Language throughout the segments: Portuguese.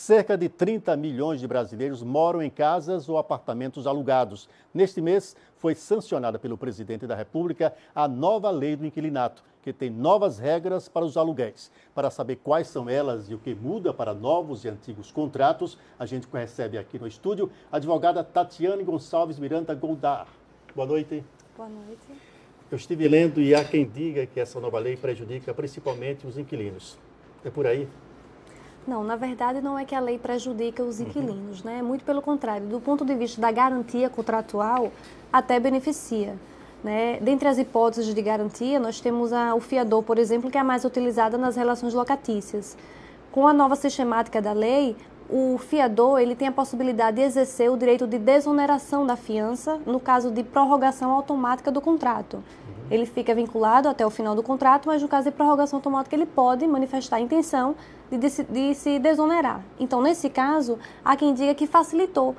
Cerca de 30 milhões de brasileiros moram em casas ou apartamentos alugados. Neste mês, foi sancionada pelo presidente da República a nova lei do inquilinato, que tem novas regras para os aluguéis. Para saber quais são elas e o que muda para novos e antigos contratos, a gente recebe aqui no estúdio a advogada Tatiane Gonçalves Miranda Goldar. Boa noite. Boa noite. Eu estive lendo e há quem diga que essa nova lei prejudica principalmente os inquilinos. É por aí? Não, na verdade não é que a lei prejudica os inquilinos, né? Muito pelo contrário, do ponto de vista da garantia contratual, até beneficia, né? Dentre as hipóteses de garantia, nós temos o fiador, por exemplo, que é a mais utilizada nas relações locatícias. Com a nova sistemática da lei, o fiador ele tem a possibilidade de exercer o direito de desoneração da fiança no caso de prorrogação automática do contrato. Ele fica vinculado até o final do contrato, mas no caso de prorrogação automática ele pode manifestar a intenção de se desonerar. Então, nesse caso, há quem diga que facilitou.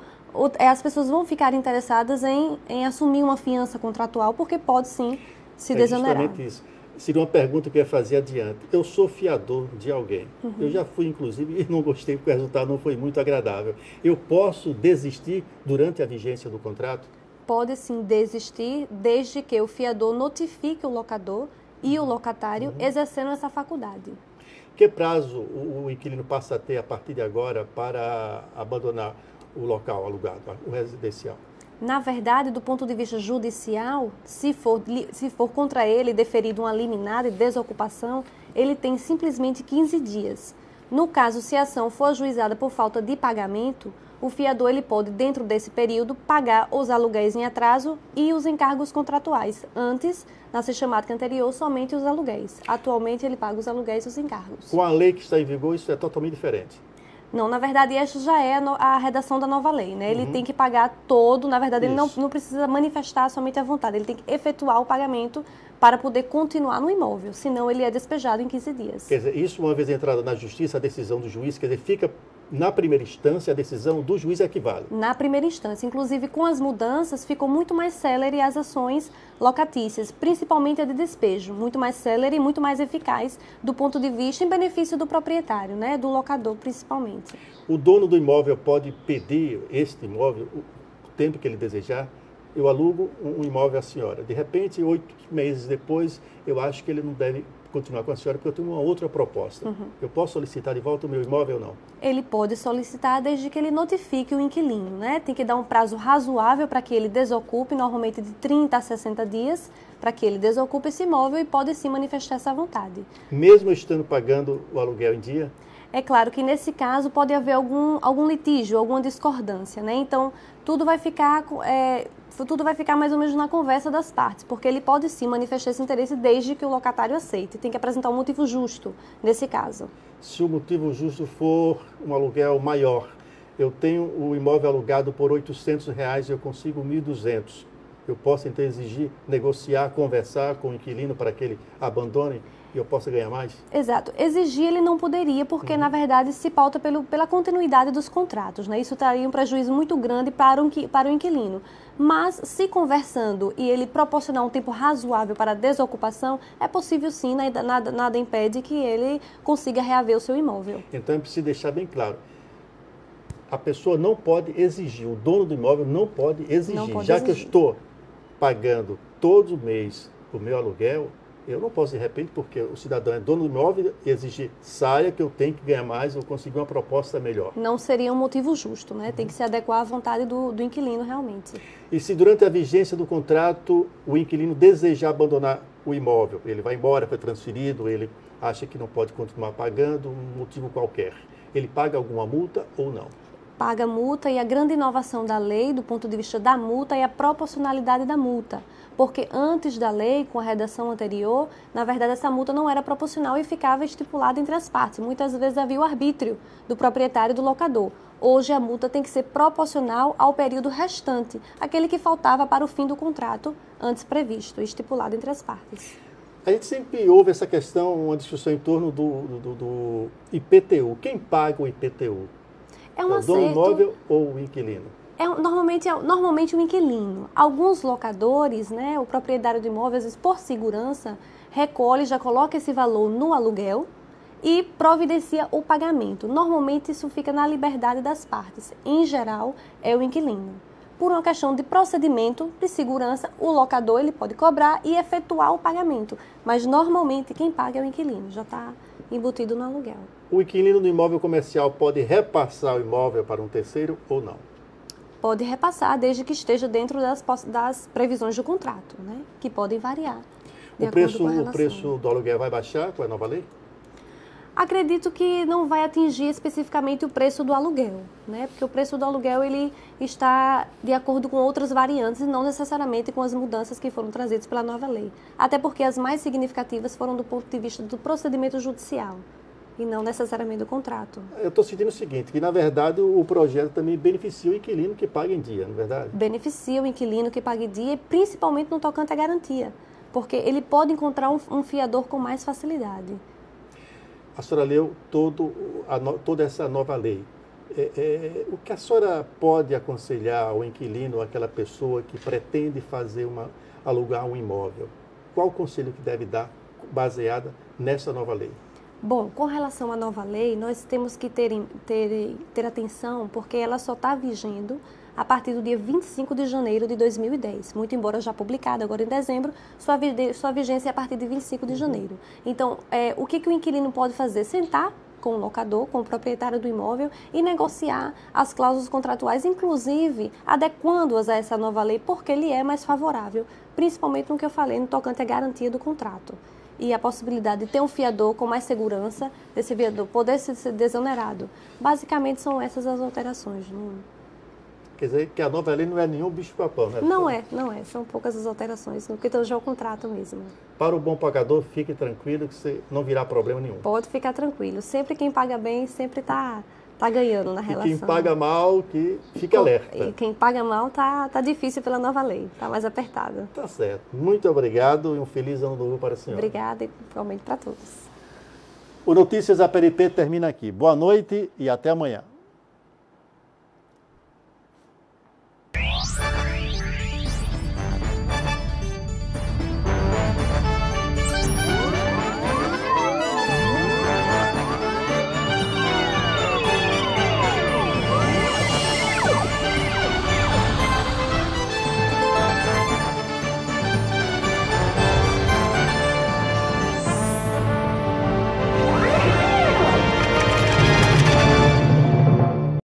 As pessoas vão ficar interessadas em assumir uma fiança contratual, porque pode sim se desonerar. Justamente isso. Seria uma pergunta que eu ia fazer adiante. Eu sou fiador de alguém. Eu já fui, inclusive, e não gostei porque o resultado não foi muito agradável. Eu posso desistir durante a vigência do contrato? Pode sim desistir, desde que o fiador notifique o locador e o locatário exercendo essa faculdade. Que prazo o inquilino passa a ter a partir de agora para abandonar o local alugado, o residencial? Na verdade, do ponto de vista judicial, se for contra ele deferido uma liminar de desocupação, ele tem simplesmente 15 dias. No caso, se a ação for ajuizada por falta de pagamento, o fiador ele pode, dentro desse período, pagar os aluguéis em atraso e os encargos contratuais. Antes, na sistemática anterior, somente os aluguéis. Atualmente, ele paga os aluguéis e os encargos. Com a lei que está em vigor, isso é totalmente diferente? Não, na verdade, esta já é a redação da nova lei, né? Ele tem que pagar todo, na verdade, ele não precisa manifestar somente a vontade, ele tem que efetuar o pagamento para poder continuar no imóvel, senão ele é despejado em 15 dias. Quer dizer, isso uma vez entrada na justiça, a decisão do juiz, quer dizer, fica na primeira instância, a decisão do juiz equivale? Na primeira instância, inclusive com as mudanças, ficou muito mais célere as ações locatícias, principalmente a de despejo, muito mais célere e muito mais eficaz do ponto de vista em benefício do proprietário, né, do locador principalmente. O dono do imóvel pode pedir este imóvel o tempo que ele desejar? Eu alugo um imóvel à senhora. De repente, 8 meses depois, eu acho que ele não deve continuar com a senhora porque eu tenho uma outra proposta. Eu posso solicitar de volta o meu imóvel ou não? Ele pode solicitar desde que ele notifique o inquilino, né? Tem que dar um prazo razoável para que ele desocupe, normalmente de 30 a 60 dias, para que ele desocupe esse imóvel e pode sim manifestar essa vontade. Mesmo estando pagando o aluguel em dia? É claro que nesse caso pode haver algum litígio, alguma discordância, né? Então, tudo vai ficar mais ou menos na conversa das partes, porque ele pode sim manifestar esse interesse desde que o locatário aceite. Tem que apresentar um motivo justo nesse caso. Se o motivo justo for um aluguel maior, eu tenho o imóvel alugado por R$800 e eu consigo 1.200. Eu posso então exigir, negociar, conversar com o inquilino para que ele abandone e eu possa ganhar mais? Exato. Exigir ele não poderia, porque na verdade se pauta pela continuidade dos contratos, né? Isso traria um prejuízo muito grande para o inquilino. Mas se conversando e ele proporcionar um tempo razoável para a desocupação, é possível sim, nada impede que ele consiga reaver o seu imóvel. Então é preciso deixar bem claro. A pessoa não pode exigir, o dono do imóvel não pode exigir. Que eu estou pagando todo mês o meu aluguel, eu não posso, de repente, porque o cidadão é dono do imóvel, exigir saia que eu tenho que ganhar mais ou conseguir uma proposta melhor. Não seria um motivo justo, né? Tem que se adequar à vontade do inquilino realmente. E se durante a vigência do contrato o inquilino desejar abandonar o imóvel, ele vai embora, foi transferido, ele acha que não pode continuar pagando, um motivo qualquer, ele paga alguma multa ou não? Paga multa, e a grande inovação da lei, do ponto de vista da multa, é a proporcionalidade da multa. Porque antes da lei, com a redação anterior, na verdade essa multa não era proporcional e ficava estipulada entre as partes. Muitas vezes havia o arbítrio do proprietário e do locador. Hoje a multa tem que ser proporcional ao período restante, aquele que faltava para o fim do contrato antes previsto, estipulado entre as partes. A gente sempre ouve essa questão, uma discussão em torno do IPTU. Quem paga o IPTU? É um acerto. O dono do imóvel ou o inquilino? Normalmente o inquilino. Alguns locadores, né, o proprietário do imóvel, às vezes por segurança, recolhe, já coloca esse valor no aluguel e providencia o pagamento. Normalmente isso fica na liberdade das partes. Em geral, é o inquilino. Por uma questão de procedimento, de segurança, o locador ele pode cobrar e efetuar o pagamento. Mas normalmente quem paga é o inquilino, já está embutido no aluguel. O inquilino do imóvel comercial pode repassar o imóvel para um terceiro ou não? Pode repassar, desde que esteja dentro das previsões do contrato, né? Que podem variar. O preço do aluguel vai baixar com a nova lei? Acredito que não vai atingir especificamente o preço do aluguel, né? Porque o preço do aluguel ele está de acordo com outras variantes e não necessariamente com as mudanças que foram trazidas pela nova lei. Até porque as mais significativas foram do ponto de vista do procedimento judicial e não necessariamente do contrato. Eu estou sentindo o seguinte, que na verdade o projeto também beneficia o inquilino que paga em dia, não é verdade? Beneficia o inquilino que paga em dia e principalmente no tocante à garantia, porque ele pode encontrar um fiador com mais facilidade. A senhora leu toda essa nova lei. O que a senhora pode aconselhar ao inquilino, àquela pessoa que pretende alugar um imóvel? Qual o conselho que deve dar baseada nessa nova lei? Bom, com relação à nova lei, nós temos que ter atenção, porque ela só está vigendo a partir do dia 25 de janeiro de 2010. Muito embora já publicada agora em dezembro, sua vigência é a partir de 25 de janeiro. Então, o que o inquilino pode fazer? Sentar com o locador, com o proprietário do imóvel e negociar as cláusulas contratuais, inclusive adequando-as a essa nova lei, porque ele é mais favorável, principalmente no que eu falei, no tocante à garantia do contrato. E a possibilidade de ter um fiador com mais segurança, desse fiador poder ser desonerado. Basicamente são essas as alterações. Quer dizer que a nova lei não é nenhum bicho-papão, né? Não é. São poucas as alterações, no que tange ao contrato mesmo. Para o bom pagador, fique tranquilo que você não virá problema nenhum. Pode ficar tranquilo. Sempre quem paga bem, sempre está ganhando na relação. E quem paga mal, que fique alerta. E quem paga mal tá difícil pela nova lei, tá mais apertada. Tá certo. Muito obrigado e um feliz ano novo para a senhora. Obrigada e igualmente para todos. O Notícias APRP termina aqui. Boa noite e até amanhã.